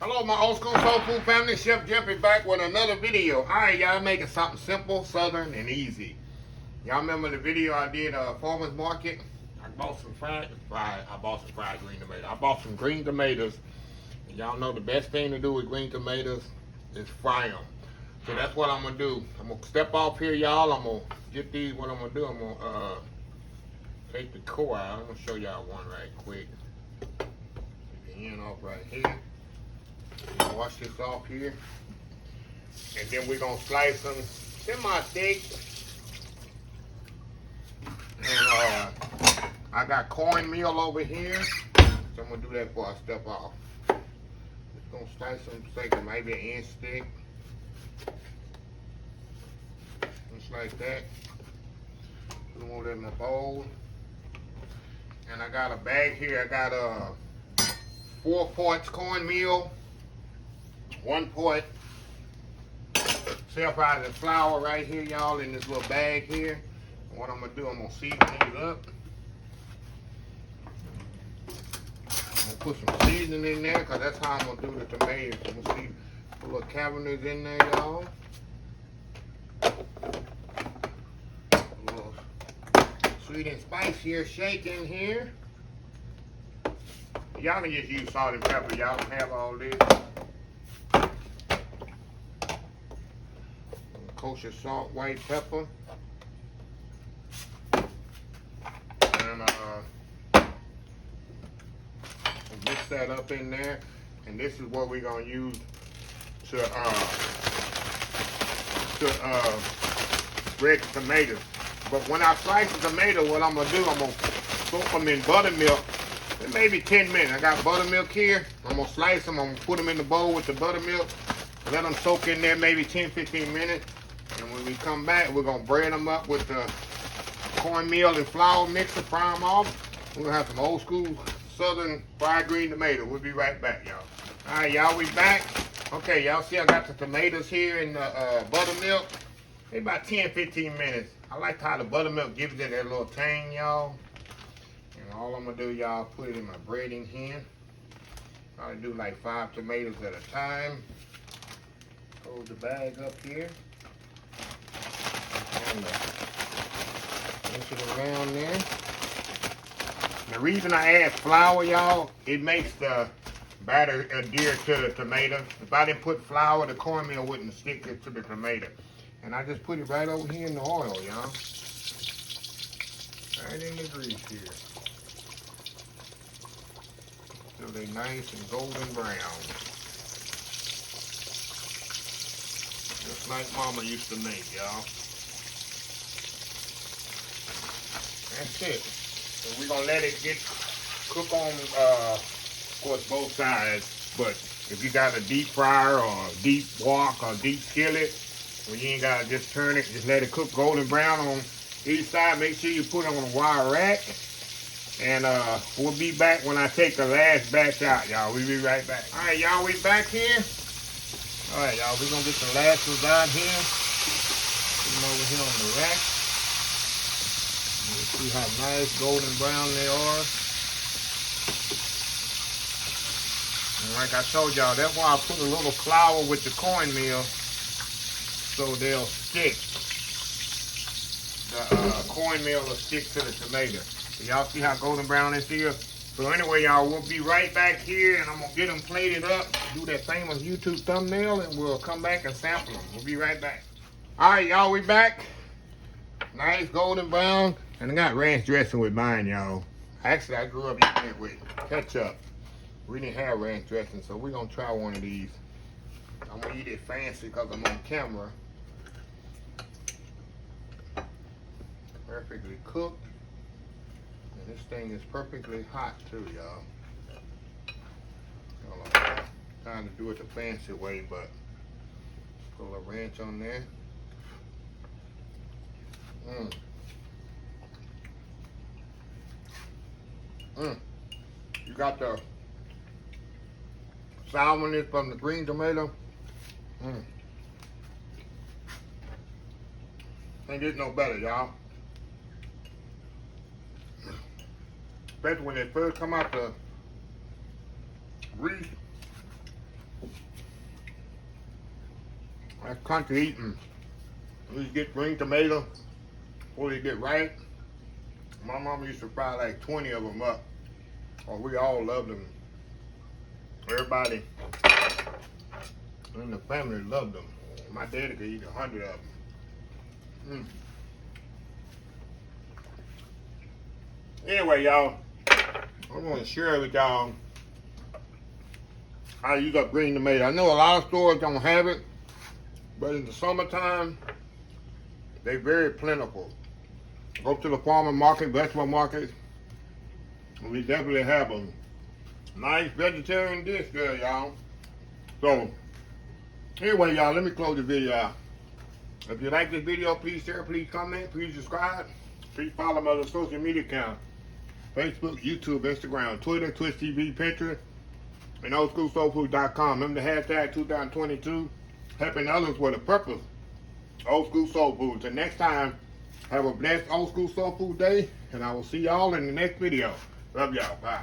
Hello, my old school soul food family. Chef Jeff is back with another video. Alright, y'all, making something simple, southern, and easy. Y'all remember the video I did farmer's market? I bought some fried green tomatoes. I bought some green tomatoes. And y'all know the best thing to do with green tomatoes is fry them. So that's what I'm gonna do. I'm gonna step off here, y'all. I'm gonna get these. What I'm gonna do? I'm gonna take the core out. I'm gonna show y'all one right quick. Take the end off right here. Wash this off here, and then we're gonna slice them semi-thick. And I got cornmeal over here, so I'm gonna do that before I step off. Just gonna slice them, say maybe an inch thick, just like that. Put them over there in my bowl, and I got a bag here. I got 4 parts cornmeal. 1 quart self-rising flour right here, y'all, in this little bag here. And what I'm gonna do, I'm gonna season these up. I'm gonna put some seasoning in there, cause that's how I'm gonna do the tomatoes. I'm gonna put a little cavenders in there, y'all. A little sweet and spicy shake in here. Y'all can just use salt and pepper. Y'all don't have all this. Kosher salt, white pepper, and mix that up in there. And this is what we're gonna use to bread the tomatoes. But when I slice the tomato, what I'm gonna do, I'm gonna soak them in buttermilk. Maybe 10 minutes. I got buttermilk here. I'm gonna slice them. I'm gonna put them in the bowl with the buttermilk. Let them soak in there maybe 10-15 minutes. And when we come back, we're gonna bread them up with the cornmeal and flour mixer, fry them off. We're gonna have some old school southern fried green tomato. We'll be right back, y'all. All right, y'all, we back. Okay, y'all see I got the tomatoes here in the buttermilk. Maybe about 10-15 minutes. I like how the buttermilk gives it that little tang, y'all. And all I'm gonna do, y'all, put it in my breading here. Probably do like 5 tomatoes at a time. Hold the bag up here. And push it around there. The reason I add flour, y'all, it makes the batter adhere to the tomato. If I didn't put flour, the cornmeal wouldn't stick to the tomato. And I just put it right over here in the oil, y'all. Right in the grease here. So they're nice and golden brown. Just like Mama used to make, y'all. That's it. So we're gonna let it cook on, of course, both sides. But if you got a deep fryer or a deep wok or a deep skillet, well, you ain't gotta just turn it. Just let it cook golden brown on each side. Make sure you put it on a wire rack. And we'll be back when I take the last batch out, y'all. We'll be right back. All right, y'all, we back here. All right, y'all, we're gonna get the last ones out here. Put them over here on the rack. You see how nice golden brown they are. And like I told y'all, that's why I put a little flour with the cornmeal so they'll stick. The cornmeal will stick to the tomato. So y'all see how golden brown this is? So anyway, y'all, we'll be right back here, and I'm going to get them plated up, do that famous YouTube thumbnail, and we'll come back and sample them. We'll be right back. All right, y'all, we back. Nice golden brown. And I got ranch dressing with mine, y'all. Actually, I grew up eating it with ketchup. We didn't have ranch dressing, so we're going to try one of these. I'm going to eat it fancy because I'm on camera. Perfectly cooked. And this thing is perfectly hot too, y'all. Trying to do it the fancy way, but put a little ranch on there. You got the sourness from the green tomato. Ain't get no better, y'all. Especially when they first come out the grease. That's country eating. We get green tomato before they get ripe. My mama used to fry like 20 of them up. Oh, we all loved them. Everybody in the family loved them. My daddy could eat 100 of them. Anyway, y'all, I'm going to share with y'all how to use up green tomato. I know a lot of stores don't have it, but in the summertime, they're very plentiful. Go to the farmer market, vegetable market, and we definitely have them. Nice vegetarian dish there, y'all. So, anyway, y'all, let me close the video out. If you like this video, please share, please comment, please subscribe. Please follow my other social media accounts. Facebook, YouTube, Instagram, Twitter, Twitch TV, Pinterest, and oldschoolsoulfood.com. Remember the hashtag 2022, helping others with a purpose. Old School Soul Food. Till next time, have a blessed Old School Soul Food day, and I will see y'all in the next video. Love y'all. Bye.